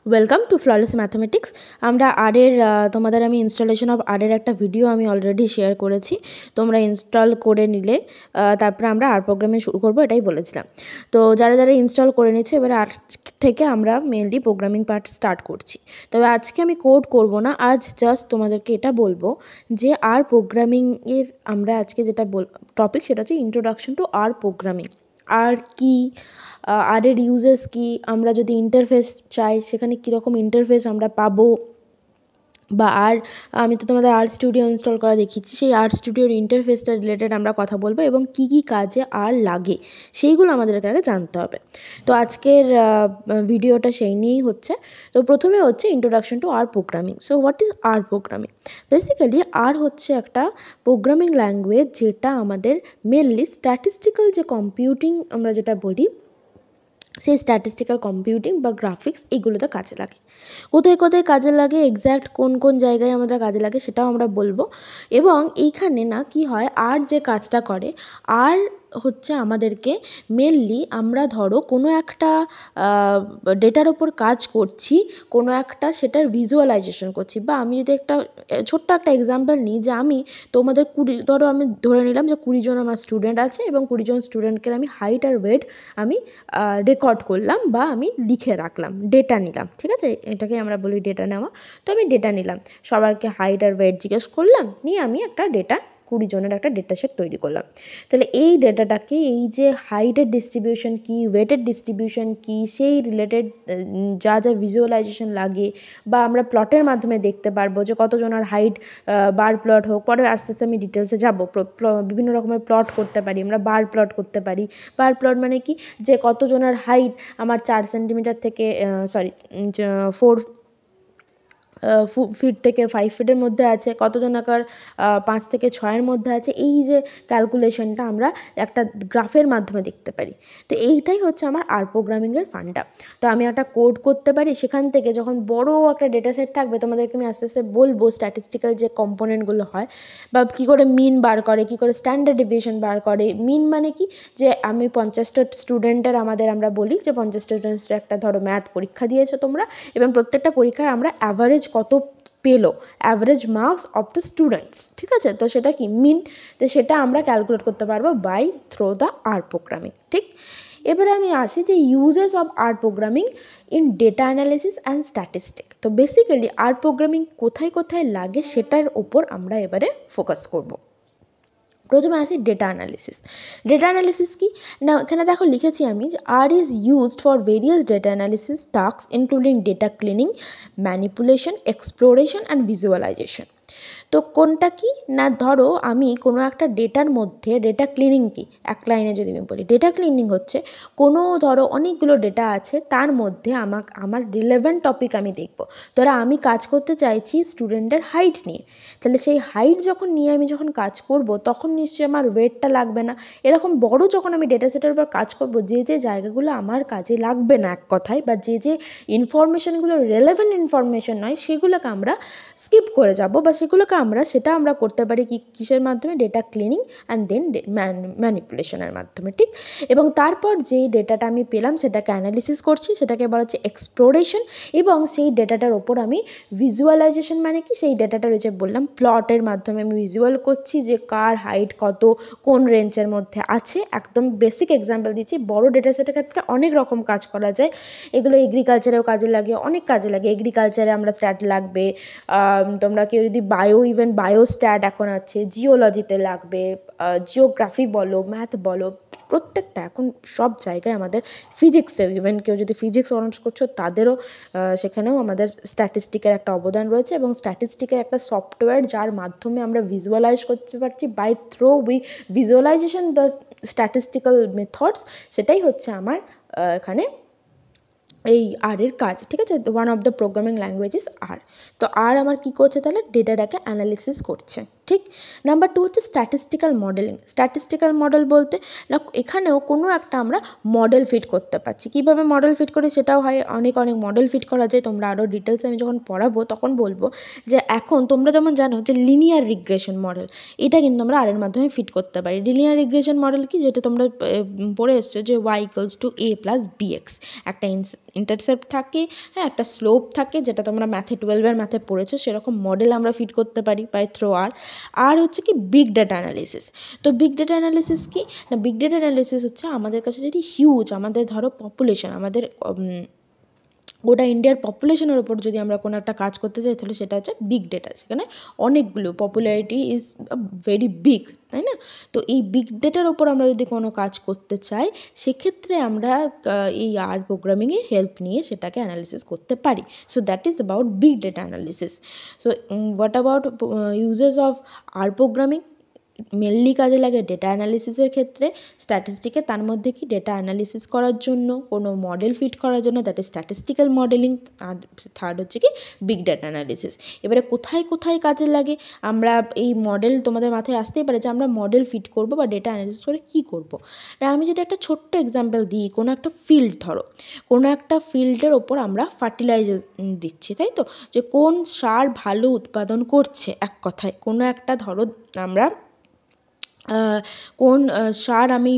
Welcome to flawless mathematics. আমরা আরের তোমাদের আমি ইনস্টলেশন অফ আরের একটা ভিডিও আমি অলরেডি শেয়ার করেছি, তোমরা ইনস্টল করে নিলে তারপরে আমরা আর প্রোগ্রামে শুরু করবো, এটাই বলেছিলাম। তো যারা যারা ইনস্টল করে নিচ্ছে, এবারে আজ থেকে আমরা মেনলি প্রোগ্রামিং পার্ট স্টার্ট করছি। তবে আজকে আমি কোড করব না, আজ জাস্ট তোমাদেরকে এটা বলবো যে আর প্রোগ্রামিংয়ের আমরা আজকে যেটা টপিক সেটা হচ্ছে ইন্ট্রোডাকশন টু আর প্রোগ্রামিং। আর কি আর এর ইউজেস কি, আমরা যদি ইন্টারফেস চাই সেখানে কীরকম ইন্টারফেস আমরা পাবো, বা আর আমি তো তোমাদের আর্ট স্টুডিও ইনস্টল করা দেখিয়েছি, সেই আর্ট স্টুডিওর ইন্টারফেসটা রিলেটেড আমরা কথা বলবো এবং কী কী কাজে আর লাগে সেইগুলো আমাদেরকে আগে জানতে হবে। তো আজকের ভিডিওটা সেই নিয়েই হচ্ছে। তো প্রথমে হচ্ছে introduction to R programming. So what is R programming? Basically R হচ্ছে একটা প্রোগ্রামিং ল্যাঙ্গুয়েজ যেটা আমাদের মেনলি স্ট্যাটিস্টিক্যাল যে কম্পিউটিং আমরা যেটা বলি, সেই স্ট্যাটিস্টিক্যাল কম্পিউটিং বা গ্রাফিক্স এইগুলোতে কাজে লাগে। কোথায় কোথায় কাজে লাগে, এক্স্যাক্ট কোন কোন জায়গায় আমাদের কাজে লাগে সেটাও আমরা বলবো। এবং এইখানে না কি হয়, আর যে কাজটা করে, আর হচ্ছে আমাদেরকে মেনলি আমরা ধরো কোনো একটা ডেটার ওপর কাজ করছি, কোনো একটা সেটার ভিজুয়ালাইজেশন করছি। বা আমি যদি একটা ছোট্ট একটা এক্সাম্পল নিই, যে আমি তোমাদের ধরো আমি ধরে নিলাম যে 20 জন আমার স্টুডেন্ট আছে এবং 20 জন স্টুডেন্টকে আমি হাইট আর ওয়েট আমি রেকর্ড করলাম বা আমি লিখে রাখলাম, ডেটা নিলাম, ঠিক আছে, এটাকে আমরা বলি ডেটা নেওয়া। তো আমি ডেটা নিলাম, সবাইকে হাইট আর ওয়েট জিজ্ঞেস করলাম, নিয়ে আমি একটা ডেটা 20 জনের একটা ডেটা সেট তৈরি করলাম। তাহলে এই ডেটাটাকে, এই যে হাইটের ডিস্ট্রিবিউশন কী, ওয়েটের ডিস্ট্রিবিউশন কী, সেই রিলেটেড যা যা ভিজুয়ালাইজেশন লাগে, বা আমরা প্লটের মাধ্যমে দেখতে পারবো যে কতজনের হাইট, বার প্লট হোক, পরে আস্তে আস্তে আমি ডিটেলসে যাবো, বিভিন্ন রকমের প্লট করতে পারি, আমরা বার প্লট করতে পারি। বার প্লট মানে কি, যে কতজনের হাইট আমার 4 সেন্টিমিটার থেকে 4 ফিট থেকে 5 ফিটের মধ্যে আছে, কতজনাকার 5 থেকে 6-এর মধ্যে আছে, এই যে ক্যালকুলেশনটা আমরা একটা গ্রাফের মাধ্যমে দেখতে পারি। তো এইটাই হচ্ছে আমার আর প্রোগ্রামিংয়ের ফান্ডা। তো আমি একটা কোড করতে পারি, সেখান থেকে যখন বড় একটা ডেটা সেট থাকবে, তোমাদেরকে আমি আস্তে আস্তে বলবো স্ট্যাটিস্টিক্যাল যে কম্পোনেন্টগুলো হয়, বা কী করে মিন বার করে, কী করে স্ট্যান্ডার্ড ডেভিয়েশন বার করে। মিন মানে কি, যে আমি 50টা স্টুডেন্টের, আমরা বলি যে 50 স্টুডেন্টসের একটা ধরো ম্যাথ পরীক্ষা দিয়েছো তোমরা, এবং প্রত্যেকটা পরীক্ষায় আমরা অ্যাভারেজ কত পেলো, average marks of the students, ঠিক আছে, তো সেটা কি মিন। তো সেটা আমরা ক্যালকুলেট করতে পারবো by through the R programming, ঠিক। এবারে আমি আসি যে uses of R programming in data analysis and statistic. তো বেসিক্যালি আর প্রোগ্রামিং কোথায় কোথায় লাগে সেটার ওপর আমরা এবারে ফোকাস করব। প্রথমে আসি ডেটা অ্যানালিসিস। ডেটা অ্যানালিসিস কি না, এখানে দেখো লিখেছি আমি যে R is used for various data analysis task including data cleaning, manipulation, exploration and visualisation. তো কোনটা কি না, ধরো আমি কোনো একটা ডেটার মধ্যে, ডেটা ক্লিনিং কি, এক লাইনে যদি আমি বলি, ডেটা ক্লিনিং হচ্ছে কোনো ধরো অনেকগুলো ডেটা আছে, তার মধ্যে আমার রিলেভেন্ট টপিক আমি দেখব। ধরো আমি কাজ করতে চাইছি স্টুডেন্টের হাইট নিয়ে, তাহলে সেই হাইট আমি যখন কাজ করব, তখন নিশ্চয়ই আমার ওয়েটটা লাগবে না। এরকম বড় যখন আমি ডেটা সেটের উপর কাজ করব, যে যে জায়গাগুলো আমার কাজে লাগবে না এক কথায়, বা যে যে ইনফরমেশানগুলো রেলেভেন্ট ইনফরমেশান নয়, সেগুলোকে আমরা স্কিপ করে যাব, বা সেটা আমরা করতে পারি কিসের মাধ্যমে, ডেটা ক্লিনিং অ্যান্ড দেন ম্যানিপুলেশনের মাধ্যমে, ঠিক। এবং তারপর যেই ডেটাটা আমি পেলাম সেটাকে অ্যানালিসিস করছি, সেটাকে বলা হচ্ছে এক্সপ্লোরেশন। এবং সেই ডেটাটার ওপর আমি ভিজুয়ালাইজেশন, মানে কি, সেই ডেটাটা রয়েছে বললাম প্লটের মাধ্যমে আমি ভিজুয়াল করছি যে কার হাইট কত, কোন রেঞ্জের মধ্যে আছে। একদম বেসিক এক্সাম্পল দিচ্ছি, বড় ডেটা সেটের ক্ষেত্রে অনেক রকম কাজ করা যায়, এগুলো এগ্রিকালচারেও কাজে লাগে, অনেক কাজে লাগে। এগ্রিকালচারে আমরা স্ট্যাট লাগবে, তোমরা কেউ যদি ইভেন বায়োস্ট্যাট এখন আছে, জিওলজিতে লাগবে, জিওগ্রাফি বলো, ম্যাথ বলো, প্রত্যেকটা এখন সব জায়গায় আমাদের, ফিজিক্সেও ইভেন কেউ যদি ফিজিক্স অনার্স করছো তাদেরও সেখানেও আমাদের স্ট্যাটিস্টিকের একটা অবদান রয়েছে। এবং স্ট্যাটিস্টিকের একটা সফটওয়্যার যার মাধ্যমে আমরা ভিজুয়ালাইজ করতে পারছি, by through visualisation the statistical methods, সেটাই হচ্ছে আমার এখানে এই আরের কাজ, ঠিক আছে। One of the programming language is R. তো আর আমার কী করছে, তাহলে ডেটাটাকে অ্যানালিসিস করছে, ঠিক। ঠিক। নাম্বার 2 হচ্ছে স্ট্যাটিস্টিক্যাল মডেলিং। স্ট্যাটিস্টিক্যাল মডেল বলতে না, এখানেও কোনো একটা আমরা মডেল ফিট করতে পারছি। কীভাবে মডেল ফিট করি সেটাও হয়, অনেক মডেল ফিট করা যায়। তোমরা আরও ডিটেলসে আমি যখন পড়াবো তখন বলবো যে এখন তোমরা যেমন জানো যে লিনিয়ার রিগ্রেশন মডেল, এটা কিন্তু আমরা আর এর মাধ্যমে ফিট করতে পারি। লিনিয়ার রিগ্রেশন মডেল কি, যেটা তোমরা পড়ে এসছো যে y=a+bx, একটা ইন্টারসেপ্ট থাকে, হ্যাঁ, একটা স্লোপ থাকে, যেটা তোমরা ম্যাথে 12-এর ম্যাথে পড়েছো, সেরকম মডেল আমরা ফিট করতে পারি বাই থ্রো আর হচ্ছে কি বিগ ডেটা অ্যানালিসিস। তো বিগ ডেটা অ্যানালিসিস কি না, বিগ ডেটা অ্যানালিসিস হচ্ছে আমাদের কাছে যদি হিউজ, আমাদের ধরো পপুলেশন, আমাদের গোটা ইন্ডিয়ার পপুলেশনের ওপর যদি আমরা কোনো একটা কাজ করতে চাই, তাহলে সেটা হচ্ছে বিগ ডেটা, সেখানে অনেকগুলো পপুলারিটি ইজ ভেরি বিগ, তাই না? তো এই বিগ ডেটার ওপর আমরা যদি কোনো কাজ করতে চাই, সেক্ষেত্রে আমরা এই আর প্রোগ্রামিংয়ে হেল্প নিয়ে সেটাকে অ্যানালিসিস করতে পারি। So that is about big data analysis. So what about uses of R programming? Mainly কাজে লাগে ডেটা অ্যানালিসিসের ক্ষেত্রে, স্ট্যাটিস্টিকে, তার মধ্যে কি ডেটা অ্যানালিসিস করার জন্য, কোনো মডেল ফিট করার জন্য, দ্যাট ইজ স্ট্যাটিস্টিক্যাল মডেলিং। আর থার্ড হচ্ছে কি বিগ ডেটা অ্যানালিসিস। এবারে কোথায় কোথায় কাজে লাগে, আমরা এই মডেল, তোমাদের মাথায় আসতেই পারে যে আমরা মডেল ফিট করব বা ডেটা অ্যানালিসিস করে কী করব। আমি যদি একটা ছোট্ট এক্সাম্পল দিই, কোনো একটা ফিল্ড ধরো, কোনো একটা ফিল্ডের ওপর আমরা ফার্টিলাইজার দিচ্ছি, তাই তো, যে কোন সার ভালো উৎপাদন করছে, এক কথায় কোনো একটা ধরো আমরা কোন সার আমি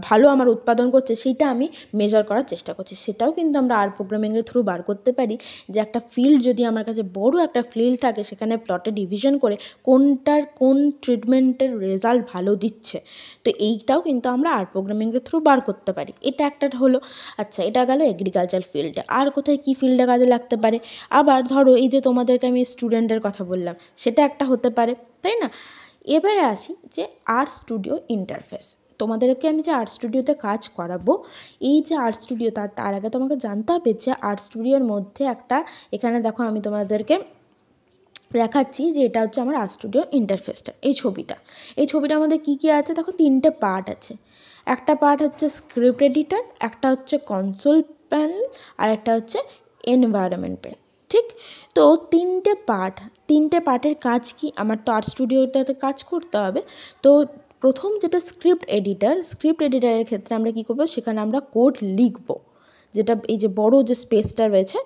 ভালো আমার উৎপাদন করছে সেইটা আমি মেজার করার চেষ্টা করছি। সেটাও কিন্তু আমরা আর প্রোগ্রামিংয়ের থ্রু বার করতে পারি, যে একটা ফিল্ড যদি আমার কাছে বড় একটা ফিল্ড থাকে, সেখানে প্লটে ডিভিশন করে কোনটার কোন ট্রিটমেন্টের রেজাল্ট ভালো দিচ্ছে, তো এইটাও কিন্তু আমরা আর প্রোগ্রামিংয়ের থ্রু বার করতে পারি। এটা একটা হলো। আচ্ছা, এটা গেল এগ্রিকালচার ফিল্ডে। আর কোথায় কী ফিল্ডে কাজে লাগতে পারে? আবার ধরো এই যে তোমাদেরকে আমি স্টুডেন্টের কথা বললাম, সেটা একটা হতে পারে, তাই না? এবারে আসি যে আর্ট স্টুডিও ইন্টারফেস। তোমাদেরকে আমি যে আর্ট স্টুডিওতে কাজ করাবো, এই যে আর্ট স্টুডিও, তার আগে তোমাকে জানতে হবে যে আর্ট স্টুডিওর মধ্যে একটা, এখানে দেখো আমি তোমাদেরকে দেখাচ্ছি যে এটা হচ্ছে আমার আর্ট স্টুডিও ইন্টারফেসটা। এই ছবিটার মধ্যে কী কী আছে দেখো, 3টে পার্ট আছে। একটা পার্ট হচ্ছে স্ক্রিপ্ট এডিটর, একটা হচ্ছে কনসোল প্যানেল, আর একটা হচ্ছে এনভায়রনমেন্ট প্যানেল। ঠিক। তো 3টে পার্টের কাজ কি, আমার তো আর্ট স্টুডিওটাতে কাজ করতে হবে। তো প্রথম যেটা স্ক্রিপ্ট এডিটারের ক্ষেত্রে আমরা কী করবো, সেখানে আমরা কোড লিখব, যেটা এই যে বড় যে স্পেসটা রয়েছে,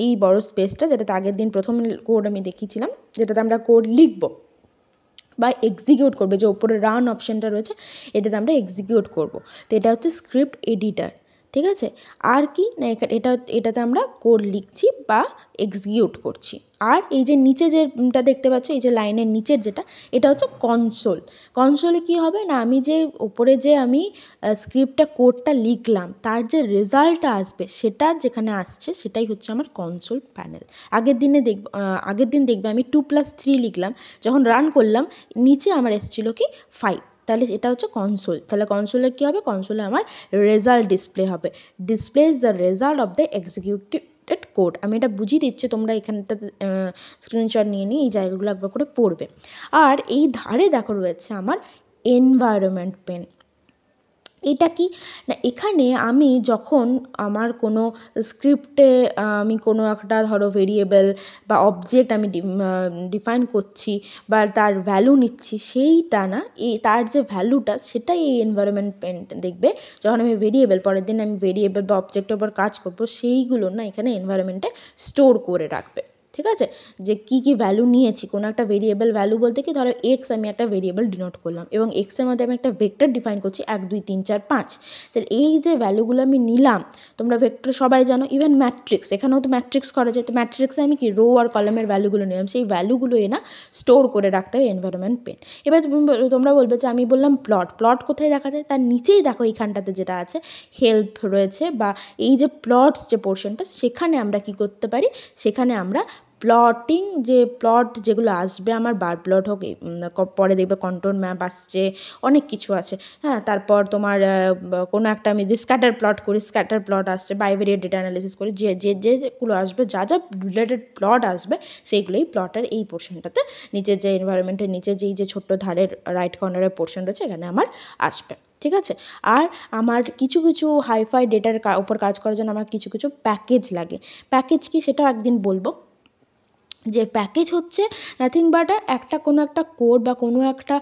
এই বড় স্পেসটা, যেটাতে আগের দিন প্রথম কোড আমি দেখিয়েছিলাম, যেটাতে আমরা কোড লিখব বা এক্সিকিউট করবে, যে ওপরে রান অপশানটা রয়েছে, এটাতে আমরা এক্সিকিউট করব। তো এটা হচ্ছে স্ক্রিপ্ট এডিটার। ঠিক আছে। আর কি না, এটাতে আমরা কোড লিখছি বা এক্সিকিউট করছি। আর এই যে নিচে যেটা দেখতে পাচ্ছ, এই যে লাইনের নিচের যেটা, এটা হচ্ছে কনসোলে কী হবে না, আমি যে ওপরে যে আমি স্ক্রিপ্টটা কোডটা লিখলাম, তার যে রেজাল্টটা আসবে, সেটা যেখানে আসছে, সেটাই হচ্ছে আমার কনসোল প্যানেল। আগের দিন দেখবে আমি 2+3 লিখলাম, যখন রান করলাম নিচে আমার এসেছিলো কি 5, তাহলে এটা হচ্ছে কনসোল। তাহলে কনসোলে কী হবে, কনসোলে আমার রেজাল্ট ডিসপ্লে হবে। Display is the result of the executed code. আমি এটা বুঝিয়ে দিচ্ছি, তোমরা এখানটাতে স্ক্রিনশট নিয়ে নিয়ে এই জায়গাগুলো একবার করে পড়বে। আর এই ধারে দেখো রয়েছে আমার এনভায়রনমেন্ট পেন। এটা কি না, এখানে আমি যখন আমার কোনো স্ক্রিপ্টে আমি কোনো একটা ধরো ভেরিয়েবল বা অবজেক্ট আমি ডিফাইন করছি বা তার ভ্যালু নিচ্ছি, সেইটা না, তার যে ভ্যালুটা, সেটাই এই এনভায়রনমেন্ট দেখবে। যখন আমি পরের দিন আমি ভেরিয়েবল বা অবজেক্টের উপর কাজ করবো, সেইগুলো না এখানে এনভায়রনমেন্টে স্টোর করে রাখবে। ঠিক আছে, যে কী কী ভ্যালু নিয়েছি, কোনো একটা ভেরিয়েবল ভ্যালু বলতে কি, ধরো এক্স আমি একটা ভেরিয়েবল ডিনোট করলাম, এবং এক্সের মধ্যে আমি একটা ভেক্টর ডিফাইন করছি 1 2 3 4 5। তাহলে এই যে ভ্যালুগুলো আমি নিলাম, তোমরা ভেক্টর সবাই জানো, ইভেন ম্যাট্রিক্স, এখানেও তো ম্যাট্রিক্স করা যায়। তো ম্যাট্রিক্সে আমি কি রো আর কলামের ভ্যালুগুলো নিলাম, সেই ভ্যালুগুলো না স্টোর করে রাখতে হবে এনভায়রনমেন্ট পেন। এবার তোমরা বলবে যে আমি বললাম প্লট কোথায় দেখা যায়, তার নিচেই দেখো এইখানটাতে যেটা আছে হেল্প রয়েছে, বা এই যে প্লটস যে পোর্শনটা, সেখানে আমরা কি করতে পারি, সেখানে আমরা প্লটিং, যে প্লট যেগুলো আসবে আমার, বার প্লট হোক, পরে দেখবে কন্ট্রোল ম্যাপ আসছে, অনেক কিছু আছে, হ্যাঁ। তারপর তোমার কোনো একটা আমি যে স্ক্যাটার প্লট করি, স্ক্যাটার প্লট আসছে, বাইভেরিয়েট ডেটা অ্যানালিসিস করি, যেগুলো আসবে, যা রিলেটেড প্লট আসবে, সেইগুলোই প্লটের এই পোর্শনটাতে, নিচে যে এনভায়রনমেন্টের নিচে যে ছোট্ট ধারের রাইট কর্নারের পোর্শন রয়েছে, এখানে আমার আসবে। ঠিক আছে। আর আমার কিছু হাইফাই ডেটার উপর কাজ করার জন্য আমার কিছু প্যাকেজ লাগে। প্যাকেজ কি, সেটাও একদিন বলবো। যে প্যাকেজ হচ্ছে নাথিং বাট একটা কোনো একটা কোড বা কোনো একটা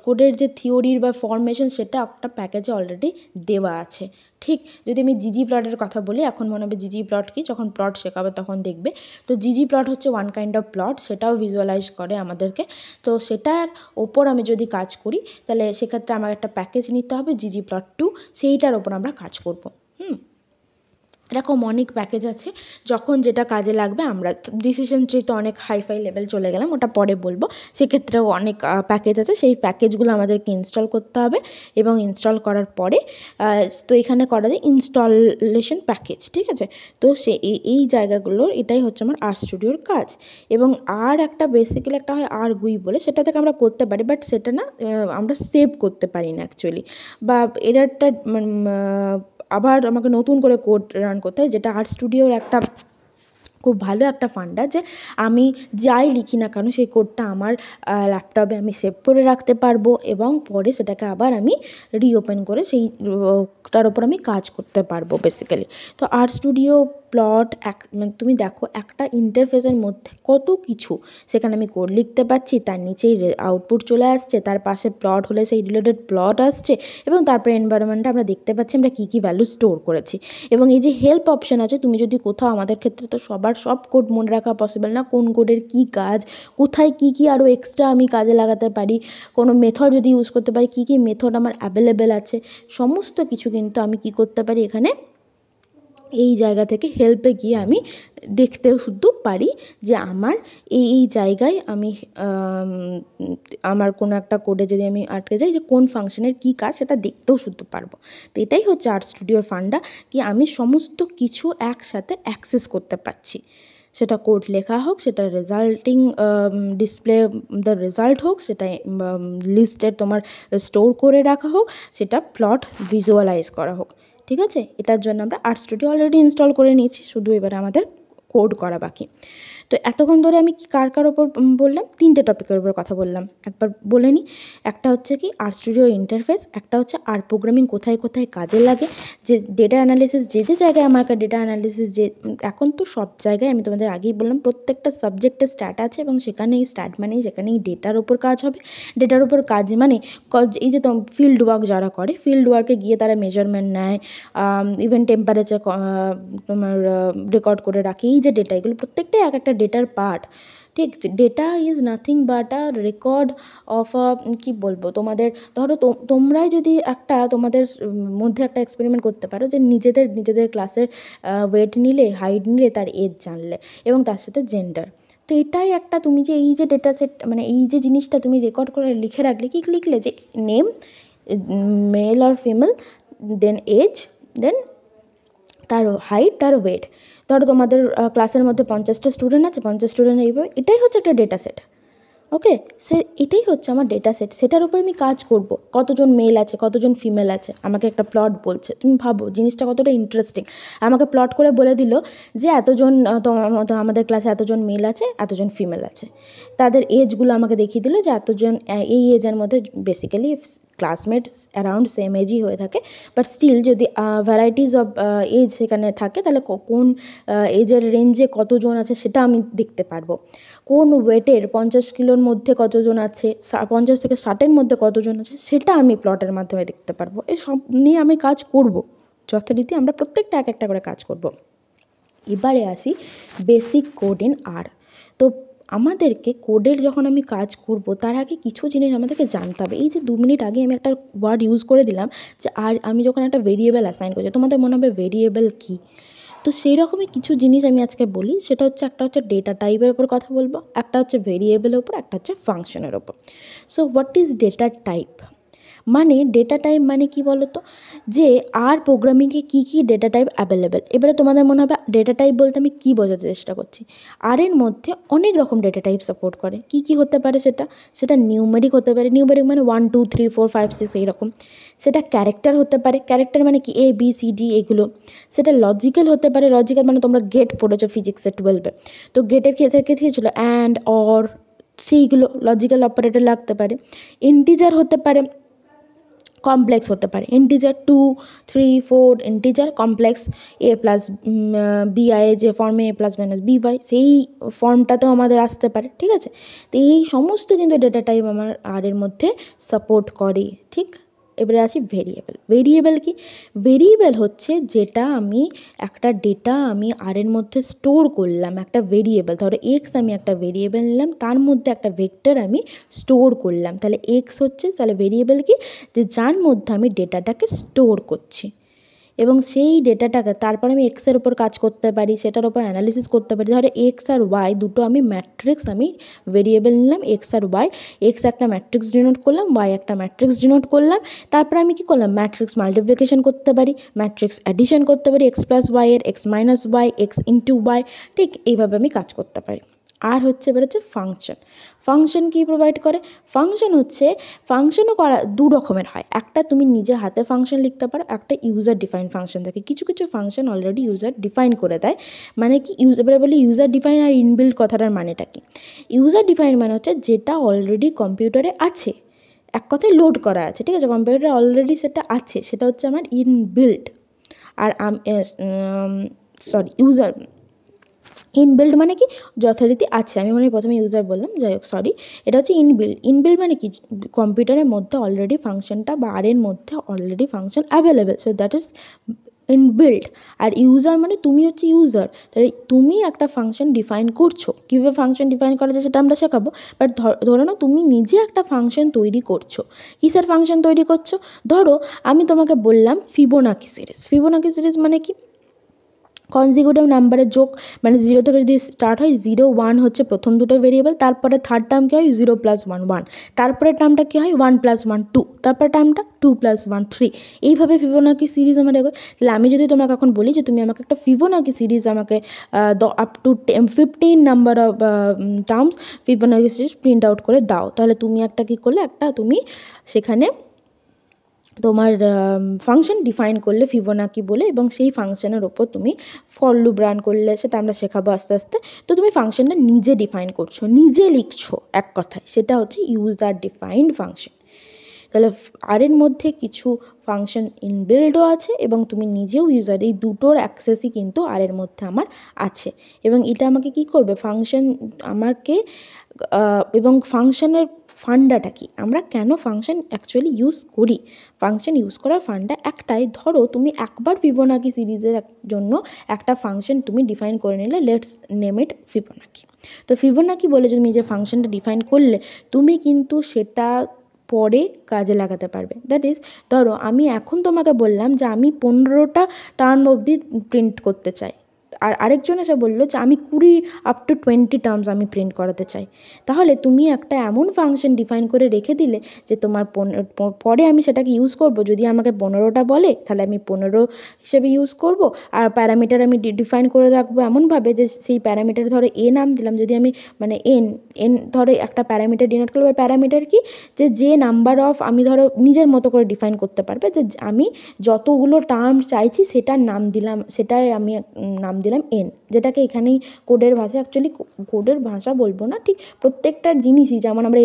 কোডের যে থিওরির বা ফরমেশন সেটা একটা প্যাকেজে অলরেডি দেওয়া আছে। ঠিক যদি আমি ggplot-এর কথা বলি, এখন মনে হবে ggplot কি, যখন প্লট শেখাবে তখন দেখবে। তো ggplot হচ্ছে ওয়ান কাইন্ড অফ প্লট, সেটাও ভিজুয়ালাইজ করে আমাদেরকে। তো সেটার ওপর আমি যদি কাজ করি তাহলে সেক্ষেত্রে আমার একটা প্যাকেজ নিতে হবে ggplot2, সেইটার ওপর আমরা কাজ করব। এরকম অনেক প্যাকেজ আছে, যখন যেটা কাজে লাগবে। আমরা ডিসিশন ট্রি তো অনেক হাইফাই লেভেল চলে গেলাম, ওটা পরে বলবো। সেক্ষেত্রেও অনেক প্যাকেজ আছে, সেই প্যাকেজগুলো আমাদেরকে ইনস্টল করতে হবে এবং ইনস্টল করার পরে তো এখানে করা যায় ইনস্টলেশন প্যাকেজ, ঠিক আছে। তো এই জায়গাগুলোর এটাই হচ্ছে আমার RStudio-র কাজ। এবং আর একটা বেসিক্যালি একটা হয় RGUI বলে, সেটা থেকে আমরা করতে পারি, বাট সেটা না আমরা সেভ করতে পারি না অ্যাকচুয়ালি, বা এরারটা আবার আমাকে নতুন করে কোড রান করতে হয়, যেটা RStudio-র একটা খুব ভালো একটা ফান্ডা, যে আমি যাই লিখি না কেন সেই কোডটা আমার ল্যাপটপে আমি সেভ করে রাখতে পারবো এবং পরে সেটাকে আবার আমি রিওপেন করে তার উপর আমি কাজ করতে পারবো বেসিক্যালি। তো RStudio প্লট মানে তুমি দেখো একটা ইন্টারফেসের মধ্যে কত কিছু, সেখানে আমি কোড লিখতে পারছি, তার নিচেই আউটপুট চলে আসছে, তার পাশে প্লট হলে সেই রিলেটেড প্লট আসছে, এবং তারপরে এনভায়রনমেন্টে আমরা দেখতে পাচ্ছি আমরা কী কী ভ্যালু স্টোর করেছি। এবং এই যে হেল্প অপশান আছে, তুমি যদি কোথাও, আমাদের ক্ষেত্রে তো সব কোড মনে রাখা পসিবল না, কোন কোডের কী কাজ, কোথায় কী কী আরও এক্সট্রা আমি কাজে লাগাতে পারি, কোনো মেথড যদি ইউজ করতে পারি, কী কী মেথড আমার অ্যাভেলেবেল আছে, সমস্ত কিছু কিন্তু আমি কি করতে পারি এখানে এই জায়গা থেকে হেল্পে গিয়ে আমি দেখতেও শুধু পারি যে আমার এই জায়গায় আমি আমার কোনো একটা কোডে যদি আমি আটকে যাই, যে কোন ফাংশনের কী কাজ সেটা দেখতেও শুধু পারবো। তো এটাই হচ্ছে RStudio-র ফান্ডা, কি আমি সমস্ত কিছু একসাথে অ্যাক্সেস করতে পারছি। সেটা কোড লেখা হোক, সেটা রেজাল্টিং ডিসপ্লে দ্য রেজাল্ট হোক, সেটা লিস্টে তোমার স্টোর করে রাখা হোক, সেটা প্লট ভিজুয়ালাইজ করা হোক, ঠিক আছে। এটার জন্য আমরা RStudio অলরেডি ইনস্টল করে নিয়েছি, শুধু এবারে আমাদের কোড করা বাকি। তো এতক্ষণ ধরে আমি কার ওপর বললাম, 3টে টপিকের উপর কথা বললাম, একবার বলে নিই। একটা হচ্ছে কি RStudio ইন্টারফেস, একটা হচ্ছে প্রোগ্রামিং কোথায় কোথায় কাজে লাগে, যে ডেটা অ্যানালিসিস, যে জায়গায় আমার ডেটা অ্যানালিসিস, যে এখন তো সব জায়গায়, আমি তোমাদের আগেই বললাম, প্রত্যেকটা সাবজেক্টের স্ট্যাট আছে, এবং সেখানে এই স্ট্যাট মানেই যেখানে এই ডেটার ওপর কাজ হবে। ডেটার ওপর কাজ মানে এই যে ফিল্ড ওয়ার্ক যারা করে, ফিল্ড ওয়ার্কে গিয়ে তারা মেজারমেন্ট নেয়, ইভেন টেম্পারেচার তোমার রেকর্ড করে রাখে, এই যে ডেটা, এগুলো প্রত্যেকটাই এক একটা ডেটার পার্ট, ঠিক। Data is nothing but a record of কী বলবো তোমাদের, ধরো তোমরাই যদি একটা তোমাদের মধ্যে একটা এক্সপেরিমেন্ট করতে পারো, যে নিজেদের ক্লাসের ওয়েট নিলে, হাইট নিলে, তার এজ জানলে, এবং তার সাথে জেন্ডার। তো এটাই একটা, তুমি যে এই যে ডেটা সেট, মানে এই যে জিনিসটা তুমি রেকর্ড করে লিখে রাখলে, কি লিখলে, যে name, male or female, then age, then তার হাইট, তার ওয়েট। ধরো তোমাদের ক্লাসের মধ্যে 50টা স্টুডেন্ট আছে, 50 স্টুডেন্ট এইভাবে, এটাই হচ্ছে একটা ডেটা সেট। ওকে, এটাই হচ্ছে আমার ডেটা সেট, সেটার উপর আমি কাজ করব। কতজন মেল আছে, কতজন ফিমেল আছে, আমাকে একটা প্লট বলছে, তুমি ভাবো জিনিসটা কতটা ইন্টারেস্টিং। আমাকে প্লট করে বলে দিল যে এতজন আমাদের ক্লাসে এতজন মেল আছে, এতজন ফিমেল আছে, তাদের এজগুলো আমাকে দেখিয়ে দিল, যে এতজন এই এজের মধ্যে, বেসিক্যালি ক্লাসমেটস অ্যারাউন্ড সেম এজই হয়ে থাকে, বাট স্টিল যদি ভ্যারাইটিস অফ এজ সেখানে থাকে, তাহলে কোন এজের রেঞ্জে কতজন আছে সেটা আমি দেখতে পারবো। কোন ওয়েটের 50 কিলোর মধ্যে কতজন আছে, 50 থেকে 60-এর মধ্যে কতজন আছে, সেটা আমি প্লটের মাধ্যমে দেখতে পারবো। এই সব নিয়ে আমি কাজ করব, যথারীতি আমরা প্রত্যেকটা এক একটা করে কাজ করব। এবারে আসি বেসিক কোড ইন R। তো আমাদেরকে কোডের যখন আমি কাজ করব, তার আগে কিছু জিনিস আমাদেরকে জানতে হবে। এই যে 2 মিনিট আগে আমি একটা ওয়ার্ড ইউজ করে দিলাম, যে আমি যখন একটা ভেরিয়েবল অ্যাসাইন করছি, তোমাদের মনে হবে ভেরিয়েবল কী। তো সেই রকমই কিছু জিনিস আমি আজকে বলি, সেটা হচ্ছে, একটা হচ্ছে ডেটা টাইপের ওপর কথা বলবো, একটা হচ্ছে ভেরিয়েবলের ওপর, একটা হচ্ছে ফাংশনের ওপর। So what is data type? মানে ডেটা টাইপ মানে কি বলো তো, যে প্রোগ্রামিংয়ে কী কী ডেটা টাইপ অ্যাভেলেবেল। এবারে তোমাদের মনে হবে ডেটা টাইপ বলতে আমি কী বোঝাতে চেষ্টা করছি। এর মধ্যে অনেক রকম ডেটা টাইপ সাপোর্ট করে। কী কী হতে পারে সেটা নিউমেরিক হতে পারে, নিউমেরিক মানে 1 2 3 4 5 6 এইরকম। সেটা ক্যারেক্টার হতে পারে, ক্যারেক্টার মানে কি ABCD এগুলো। সেটা লজিক্যাল হতে পারে, লজিক্যাল মানে তোমরা গেট পড়েছো ফিজিক্সে 12-এ, তো গেটের ক্ষেত্রে ছিল অ্যান্ড, অর, সেইগুলো লজিক্যাল অপারেটর লাগতে পারে। ইন্টিজার হতে পারে, কমপ্লেক্স হতে পারে, ইন্টিজার 2, 3, 4 ইন্টিজার কমপ্লেক্স এ প্লাস বিআই যে ফর্মে এ প্লাস মাইনাস বিওয়াই সেই ফর্মটাতেও আমাদের আসতে পারে, ঠিক আছে। তো এই সমস্ত কিন্তু ডেটা টাইপ আমার আর এর মধ্যে সাপোর্ট করে, ঠিক। এবারে আসি ভেরিয়েবল। ভেরিয়েবল কি? ভেরিয়েবল হচ্ছে যেটা আমি একটা ডেটা আমি আর এর মধ্যে স্টোর করলাম, একটা ভেরিয়েবল, ধরো এক্স আমি একটা ভেরিয়েবল নিলাম, তার মধ্যে একটা ভেক্টর আমি স্টোর করলাম, তাহলে এক্স হচ্ছে, তাহলে ভেরিয়েবল কি? যে যার মধ্যে আমি ডেটাটাকে স্টোর করছি এবং সেই ডেটাটাকে তারপর আমি এক্সের ওপর কাজ করতে পারি, সেটার ওপর অ্যানালিসিস করতে পারি। ধরো এক্স আর ওয়াই দুটো আমি ম্যাট্রিক্স আমি ভেরিয়েবল নিলাম, এক্স আর ওয়াই, এক্স একটা ম্যাট্রিক্স ডিনোট করলাম, ওয়াই একটা ম্যাট্রিক্স ডিনোট করলাম, তারপর আমি কী করলাম, ম্যাট্রিক্স মাল্টিপ্লিকেশন করতে পারি, ম্যাট্রিক্স অ্যাডিশন করতে পারি, এক্স প্লাস ওয়াই এর X minus Y, X into Y, ঠিক এইভাবে আমি কাজ করতে পারি। আর হচ্ছে এবার হচ্ছে ফাংশন। ফাংশন কী প্রোভাইড করে? ফাংশন হচ্ছে, ফাংশনও করা দু রকমের হয়, একটা তুমি নিজে হাতে ফাংশন লিখতে পারো, একটা ইউজার ডিফাইন ফাংশন থাকে। কিছু কিছু ফাংশন অলরেডি ইউজার ডিফাইন করে দেয়, মানে কি এবারে বলি ইউজার ডিফাইন আর ইনবিল্ট কথাটার মানেটা কি। ইউজার ডিফাইন মানে হচ্ছে যেটা অলরেডি কম্পিউটারে আছে, এক কথায় লোড করা আছে, ঠিক আছে, কম্পিউটারে অলরেডি সেটা আছে, সেটা হচ্ছে আমার ইনবিল্ট। আর ইউজার ইনবিল্ড মানে কি? যথারীতি আছে, আমি মনে হয় প্রথমে ইউজার বললাম, যাই হোক সরি, এটা হচ্ছে ইনবিল্ড। ইনবিল্ড মানে কি? কম্পিউটারের মধ্যে অলরেডি ফাংশনটা বা আর এর মধ্যে already function available, so that is inbuilt. আর ইউজার মানে তুমি হচ্ছে ইউজার, তাহলে তুমি একটা ফাংশন ডিফাইন করছো, কীভাবে ফাংশন ডিফাইন করা যায় সেটা আমরা শেখাবো, বাট ধরো না তুমি নিজে একটা ফাংশন তৈরি করছো। কিসের ফাংশন তৈরি করছো? ধরো আমি তোমাকে বললাম ফিবোনাকি সিরিজ। ফিবোনাকি সিরিজ মানে কি? কনজিকিউটিভ নাম্বারের যোগ, মানে 0 থেকে যদি স্টার্ট হয়, 0, 1 হচ্ছে প্রথম দুটো ভেরিয়েবল, তারপরে থার্ড টার্ম কী হয়? 0 + 1, 1, তারপরে টার্মটা কী হয়? 1 + 1, 2, তারপরে টার্মটা 2 + 1, 3, এইভাবে ফিবোনাকি সিরিজ আমার এগোয়। তাহলে আমি যদি তোমাকে এখন বলি যে তুমি আমাকে একটা ফিবোনাকি সিরিজ আমাকে up to 15 number of terms Fibonacci series print out করে দাও, তাহলে তুমি একটা কী করলে, একটা তুমি সেখানে তোমার ফাংশন ডিফাইন করলে ফিবোনাকি বলে, এবং সেই ফাংশনের ওপর তুমি ফর লুপ রান করলে, সেটা আমরা শেখাবো আস্তে আস্তে। তো তুমি ফাংশনটা নিজে ডিফাইন করছো, নিজে লিখছো, এক কথায় সেটা হচ্ছে ইউজার ডিফাইন্ড ফাংশন। তাহলে আর এর মধ্যে কিছু ফাংশন ইনবিল্ডও আছে এবং তুমি নিজেও ইউজার, এই দুটোর অ্যাক্সেসই কিন্তু আর এর মধ্যে আমার আছে। এবং এটা আমাকে কি করবে? ফাংশন আমাকে এবং ফাংশনের ফান্ডাটা কি, আমরা কেন ফাংশন অ্যাকচুয়ালি ইউজ করি? ফাংশন ইউজ করার ফান্ডা একটাই, ধরো তুমি একবার ফিবোনাকি সিরিজের জন্য একটা ফাংশন তুমি ডিফাইন করে নিলে, লেটস নেম ইট ফিবোনাকি। তো ফিবোনাকি বলে তুমি যে ফাংশনটা ডিফাইন করলে, তুমি কিন্তু সেটা পরে কাজে লাগাতে পারবে। দ্যাট ইজ, ধরো আমি এখন তোমাকে বললাম যে আমি 15টা টার্ম অবধি প্রিন্ট করতে চাই, আর আরেকজন এসে বললো যে আমি 20 up to 20 টার্মস আমি প্রিন্ট করাতে চাই, তাহলে তুমি একটা এমন ফাংশন ডিফাইন করে রেখে দিলে যে তোমার পরে আমি সেটাকে ইউজ করব, যদি আমাকে 15টা বলে তাহলে আমি 15 হিসেবে ইউজ করব, আর প্যারামিটার আমি ডিফাইন করে রাখবো এমনভাবে যে সেই প্যারামিটারে ধরো এ নাম দিলাম, যদি আমি মানে এন ধরো একটা প্যারামিটার ডিনোট করবো, প্যারামিটার কি? যে নাম্বার অফ, আমি ধরো নিজের মতো করে ডিফাইন করতে পারবে যে আমি যতগুলো টার্ম চাইছি সেটার নাম দিলাম, সেটাই আমি নাম দিলাম এন, যেটাকে এখানেই কোডের ভাষা, অ্যাকচুয়ালি কোডের ভাষা বলবো না, ঠিক প্রত্যেকটা জিনিসই, যেমন আমরা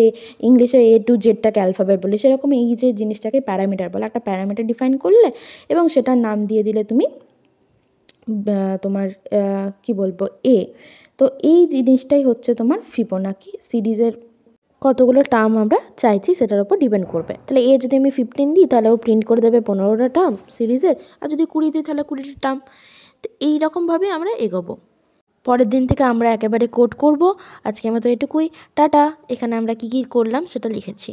ইংলিশে A to Z-টাকে অ্যালফাবেট বলি, সেরকম এই যে জিনিসটাকে প্যারামিটার বলে। একটা প্যারামিটার ডিফাইন করলে এবং সেটার নাম দিয়ে দিলে তুমি তোমার কি বলবো এ। তো এই জিনিসটাই হচ্ছে তোমার ফিবোনাকি সিরিজের কতগুলো টার্ম আমরা চাইছি সেটার উপর ডিপেন্ড করবে। তাহলে এ যদি আমি 15 দিই তাহলে ও প্রিন্ট করে দেবে 15টা টার্ম সিরিজের, আর যদি 20 দিই তাহলে 20টা টার্ম। তো এইরকমভাবে আমরা এগোবো। পরের দিন থেকে আমরা একেবারে কোড করব। আজকের মতো এটুকুই, টাটা। এখানে আমরা কী কী করলাম সেটা লিখেছি।